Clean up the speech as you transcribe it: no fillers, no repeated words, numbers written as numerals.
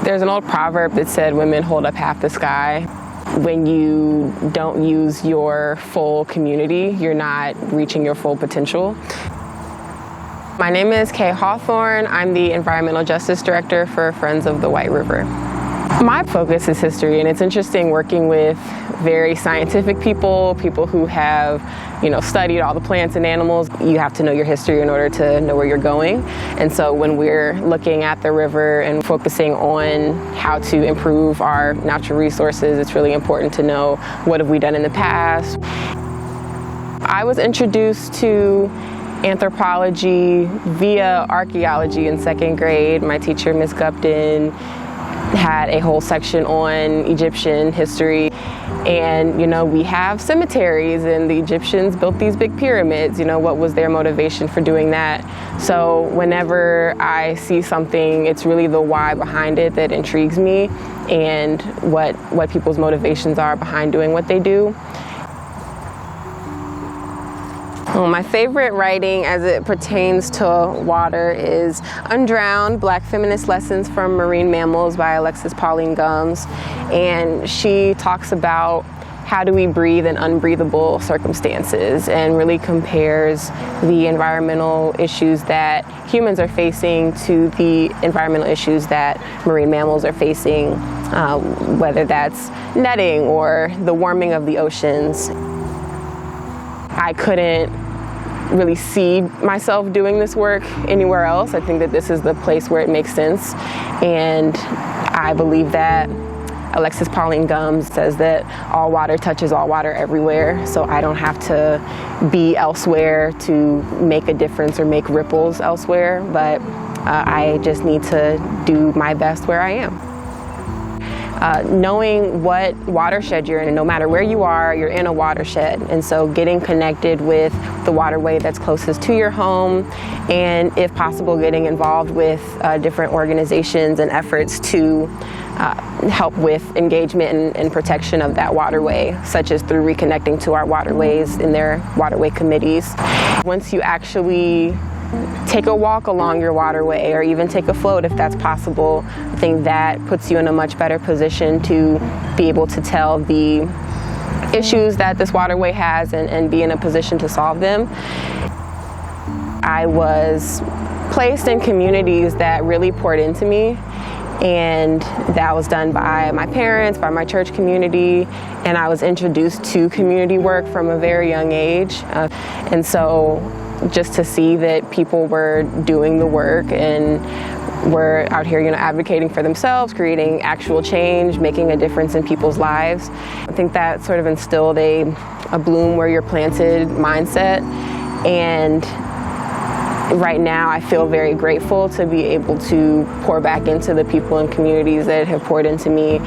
There's an old proverb that said women hold up half the sky. When you don't use your full community, you're not reaching your full potential. My name is Kay Hawthorne. I'm the Environmental Justice Director for Friends of the White River. My focus is history, and it's interesting working with very scientific people who have, studied all the plants and animals. You have to know your history in order to know where you're going. And so when we're looking at the river and focusing on how to improve our natural resources, it's really important to know what have we done in the past. I was introduced to anthropology via archaeology in second grade. My teacher, Ms. Gupton, had a whole section on Egyptian history. And, we have cemeteries, and the Egyptians built these big pyramids. What was their motivation for doing that? So whenever I see something, it's really the why behind it that intrigues me, and what people's motivations are behind doing what they do. Well, my favorite writing as it pertains to water is Undrowned: Black Feminist Lessons from Marine Mammals by Alexis Pauline Gumbs. And she talks about how do we breathe in unbreathable circumstances, and really compares the environmental issues that humans are facing to the environmental issues that marine mammals are facing, whether that's netting or the warming of the oceans. I couldn't really see myself doing this work anywhere else. I think that this is the place where it makes sense, and I believe that Alexis Pauline Gumbs says that all water touches all water everywhere, so I don't have to be elsewhere to make a difference or make ripples elsewhere, but I just need to do my best where I am. Knowing what watershed you're in, and no matter where you are, you're in a watershed. And so getting connected with the waterway that's closest to your home, and if possible, getting involved with different organizations and efforts to help with engagement and protection of that waterway, such as through reconnecting to our waterways in their waterway committees. Once you actually take a walk along your waterway, or even take a float if that's possible, I think that puts you in a much better position to be able to tell the issues that this waterway has and be in a position to solve them. I was placed in communities that really poured into me, and that was done by my parents, by my church community, and I was introduced to community work from a very young age. And so just to see that people were doing the work and were out here, advocating for themselves, creating actual change, making a difference in people's lives. I think that sort of instilled a bloom where you're planted mindset. And right now I feel very grateful to be able to pour back into the people and communities that have poured into me.